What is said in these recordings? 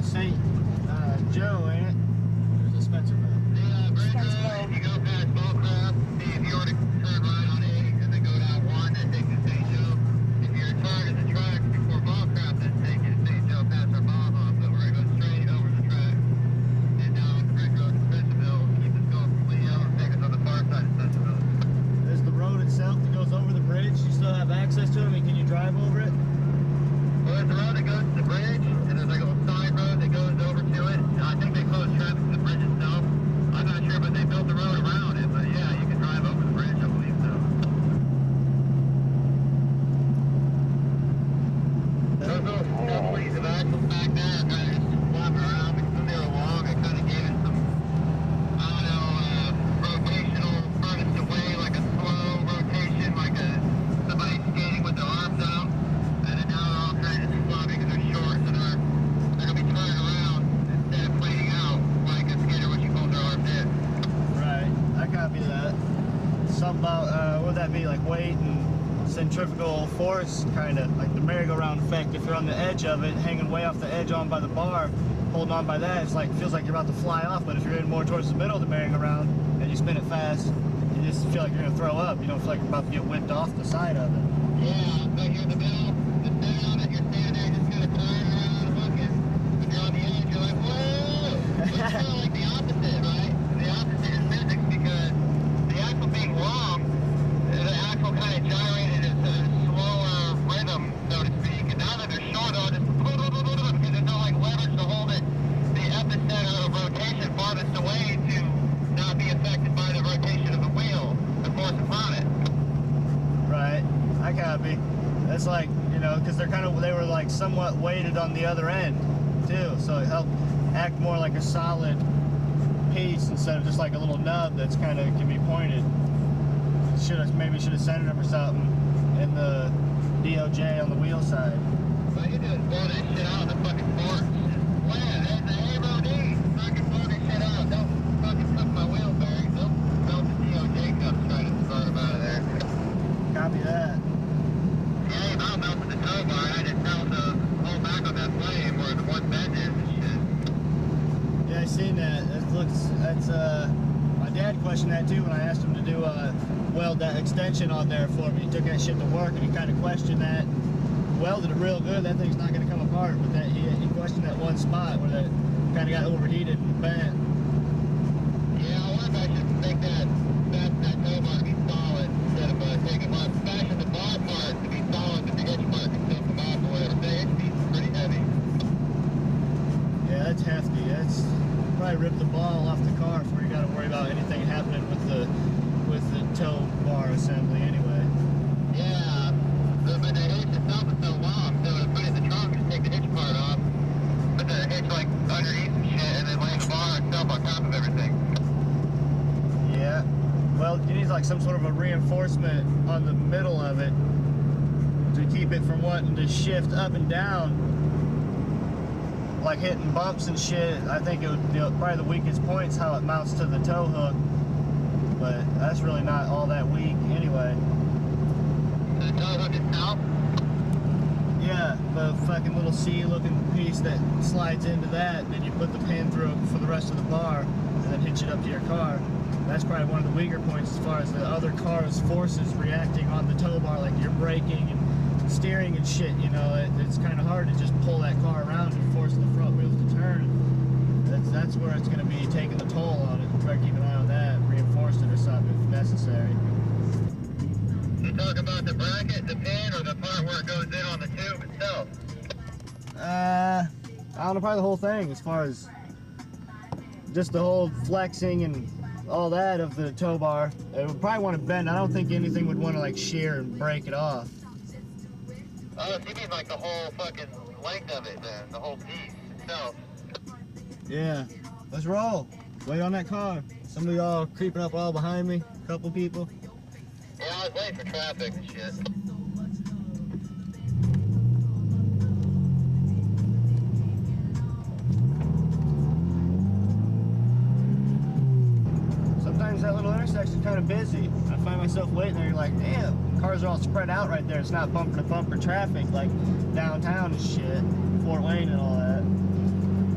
St. Joe, ain't it? Or is it Spencerville? The bridge road, if you go past Bullcraft, see if you were to turn right on 8 and then go down 1, that takes you to St. Joe. If you're turning the tracks before Bullcraft, then take you to St. Joe past our bomb off. But we're going to go straight over the track and down the bridge road to Spencerville. Keep us going completely over and take us on the far side of Spencerville. Is the road itself that goes over the bridge, you still have access to it? I mean, can you drive over it? Well, there's a road that goes to the bridge, and there's like a little side road that goes over to it. I think they closed traffic to the bridge itself. I'm not sure, but they built the road around it. But yeah, you can drive over the bridge, I believe so. Those little stubblies of axles back there are kind of just flopping around because they were long. I kind of gave it some, I don't know, rotational furthest away, like a slow rotation, like somebody skating with their arms out. And then now they're all kind of just flopping because they're short, so they're going to be turning around instead of planing out like a skater when you hold their arms in. Right, I copy that. Something about, what would that be, like weight and centrifugal force, kind of, like the merry-go-round effect. If you're on the edge of it, hanging way off the edge on by the bar, holding on by that, it's like, feels like you're about to fly off, but if you're in more towards the middle of the merry-go-round and you spin it fast, you just feel like you're going to throw up. You don't feel like you're about to get whipped off the side of it. Yeah, but you're in the middle, just down, and you're standing there just kind of turning around and looking. If you're on the edge, you're like, whoa! It's kind of like the opposite, right? The opposite in physics, because the axle being long, the axle kind of gyrated at a slower rhythm, so to speak. And now that they're short, they'll just because there's no like leverage to hold it, the epicenter of rotation farthest away to not be affected by the rotation of the wheel, the force upon it. Right, I copy. That's like, you know, because they were like somewhat weighted on the other end too, so it helped act more like a solid piece instead of just like a little nub that's kind of can be pointed. Maybe should have centered them or something in the DOJ on the wheel side. Well, you just blow that shit out of the fucking forks. Wow, that's the AROD. Fucking blow that shit out. Don't fucking cook my wheel bearings. Don't melt the DOJ cups trying to start them out of there. Copy that. Yeah, if I melted the tow bar, I just tell them to hold back on that flame where the one bend is and shit. Yeah, I seen that. My dad questioned that too when I asked him to do weld that extension on there for me. He took that shit to work and he kind of questioned that. Welded it real good. That thing's not going to come apart, but that he questioned that one spot where that kind of got overheated and bent. Yeah, I wonder if I should make that tow bar to be solid instead of fashion the bar part to be solid, but the hitch part can still come off or whatever. The hitch piece is pretty heavy. Yeah, that's hefty. That's probably rip the ball off the car before you got to worry about anything happening with the tow bar assembly anyway. Yeah, but the hitch itself is so long, so to put it in the trunk, just take the hitch part off, put the hitch like underneath some shit, and then lay the bar itself on top of everything. Yeah. Well, you need like some sort of a reinforcement on the middle of it to keep it from wanting to shift up and down, like hitting bumps and shit. I think it would be probably the weakest point's how it mounts to the tow hook, but that's really not all that weak anyway. The tow hook itself? Yeah, the fucking little C-looking piece that slides into that, and then you put the pin through for the rest of the bar, and then hitch it up to your car. That's probably one of the weaker points as far as the other car's forces reacting on the tow bar, like you're braking and steering and shit, you know. It's kind of hard to just pull that car around and force the front wheels to turn. That's where it's going to be taking the toll on it. Try to keep an eye on that, reinforce it or something if necessary. You talk about the bracket, the pin, or the part where it goes in on the tube itself? I don't know, probably the whole thing, as far as just the whole flexing and all that of the tow bar. It would probably want to bend. I don't think anything would want to like shear and break it off. Oh, so you mean like the whole fucking length of it then, the whole piece itself? Yeah, let's roll. Wait on that car. Somebody all creeping up all behind me, a couple people. Yeah, I was waiting for traffic and shit. Sometimes that little intersection's kind of busy. I find myself waiting there, you're like, damn, cars are all spread out right there. It's not bumper to bumper traffic like downtown and shit, Fort Wayne and all that.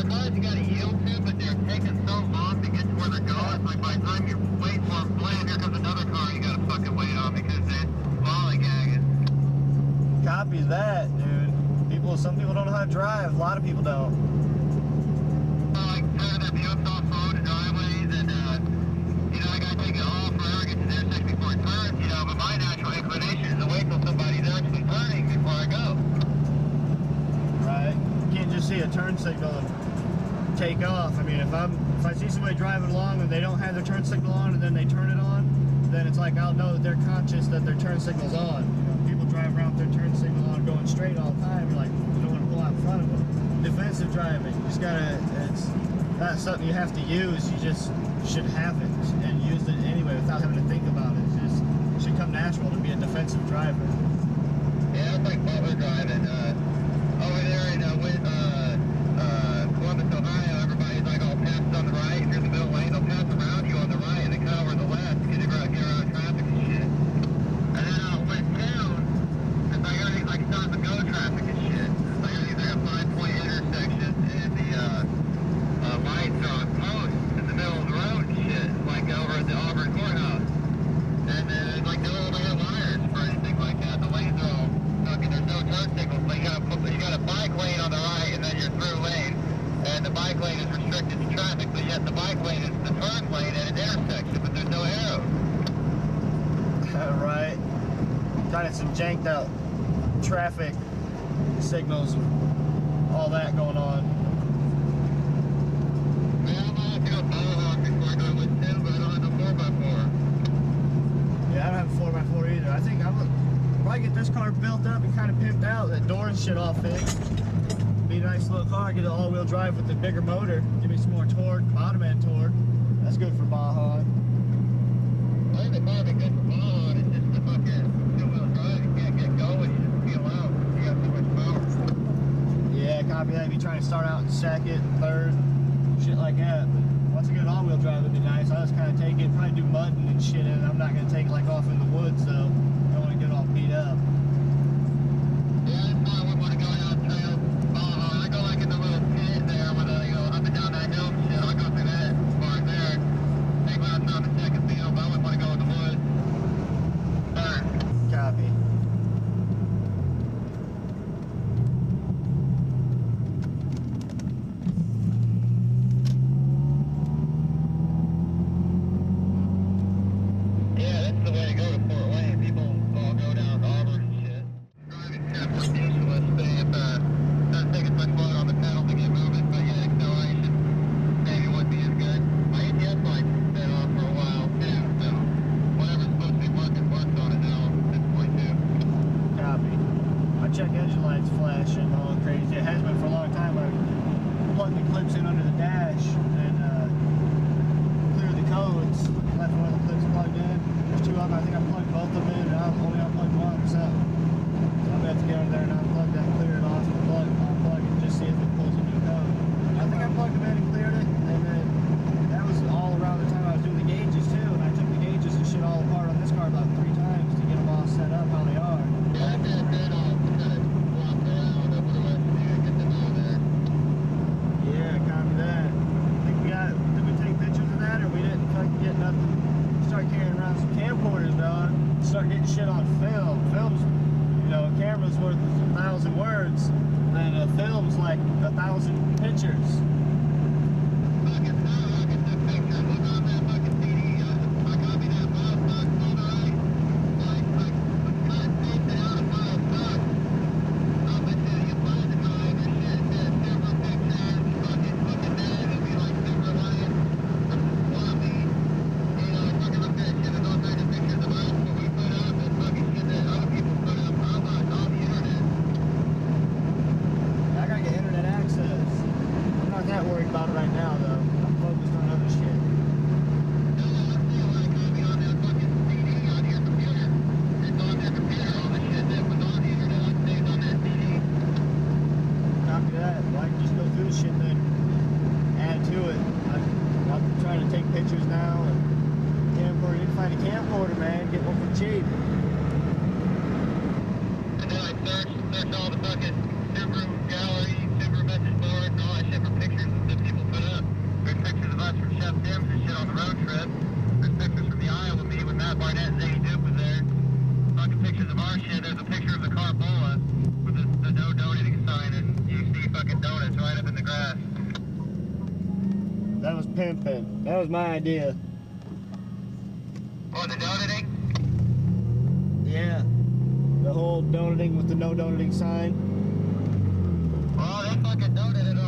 the cars you gotta yield to, but they're taking so long to get to where they're going. It's like by the time you're waiting for them, blam, here comes another car you gotta fucking wait on because they're lollygagging. Copy that, dude. Some people don't know how to drive. A lot of people don't. Like turning their Buicks off road and driveways, and you know, I gotta take it all forever to get to the intersection before it turns, you know, but my natural inclination is to wait till somebody's actually turning before I go. Right. You can't just see a turn signal and take off. I mean, if I see somebody driving along and they don't have their turn signal on and then they turn it on, then it's like I'll know that they're conscious that their turn signal's on. You know, people drive around with their turn signal on going straight all the time. You're like, you don't want to pull out in front of them. Defensive driving, you just gotta, it's not something you have to use, you just should have it and use it anyway without having to think about it. It should come natural to be a defensive driver. Yeah, it's like Butler driving. Over there in Columbus, Ohio, everybody's like all passed on the right. If you're in the middle lane, they'll pass around you on the right and then cut over the left to get around traffic and shit. And then out west town, it's like everything's like stop and go traffic and shit. It's like everything's like a 5-point intersection and the lights are on posts in the middle of the road and shit, like over at the Auburn courthouse. And then like no other wires for anything like that. The lanes are all fucking, there's no turn signals. So you got a bike lane on the right and then your through lane. And the bike lane is restricted to traffic, but yet the bike lane is the turn lane at an intersection, but there's no arrow. Right. Kind of some janked out traffic signals and all that going on. Man, I'm gonna have to go Mohawk before I go with Tim, but I don't have no 4x4. Yeah, I don't have a 4x4 either. I think if I get this car built up and kind of pimped out, that door and shit all fixed, be a nice little car, get an all-wheel drive with the bigger motor, give me some more torque, bottom end torque. That's good for Baja. I think the car would be good for Baja, it's just the fucking two-wheel drive, you can't get going, you just feel out, you got too much power. Yeah, copy that. Be trying to start out in second, third, shit like that. But once I get an all-wheel drive, it'd be nice. I'll just kind of take it, probably do mudding and shit in it. I'm not going to take it like off in the woods though. I don't want to get all beat up. Yeah, that's why I wouldn't want to go down trail Baja. I go like in the little pit there where they go up and down that hill and shit. I'll go through that as far as there. Take my time and second field, but I wouldn't want to go in the woods. Third. Copy. Yeah, that's the way to go to Fort Wayne. People all go down to Auburn and shit. Driving kind of useless thing if doesn't take as much load on the pedal to get moving, but yeah, acceleration maybe wouldn't be as good. My ATS light's been on for a while too, so whatever's supposed to be working works on it now at this point too. Copy. My check engine light's flashing all crazy. It has been for a long time. I plugged the clips in under the dash and cleared the codes. Left one of the clips plugged in. There's two of them. I think I plugged both of them in and I've only unplugged one or something. So I'm going to have to get under there and unplug that, clear it off, and unplug it, just see if it pulls a new code. I think I plugged them in and cleared it, and then that was all around the time I was doing the gauges too, and I took the gauges and shit all apart on this car about 3 times to get them all set up how they are. Yeah, I did that all kind of walk around over the west view and get them all there. Yeah, copy that. I think did we take pictures of that, or we didn't fucking get nothing? Start carrying around some camcorders, dog. Start getting shit on film. Film's, you know, a camera's worth 1,000 words, and a film's like 1,000 pictures. Fucking I can take pictures. Look on that fucking CD. I got me that file stock folder, right? Like, cut and paste it out of file stock. I'll bet you find the drive or shit. There's several pictures. Fucking that. It'll be like super light. Sloppy. You know, fucking look at that shit. There's all kinds of pictures of us, what we put up, and fucking shit that other people put up on the internet. I gotta get internet access. I'm not that worried about it right now, though. I'm focused on other shit. No, I'm saying like copy on that fucking CD on your computer. It's on their computer, all the shit that was on the internet stays on that CD. Copy that. Well, I can just go through the shit then, add to it. I'm trying to take pictures now, and camcorder. You can find a camcorder, man. Get one for cheap. And then I search all the fucking Subaru gallery, Subaru message boards, and all that shit for pictures and pimping. That was my idea. Oh, the donating? Yeah. The whole donating with the no donating sign. Well, they fucking donated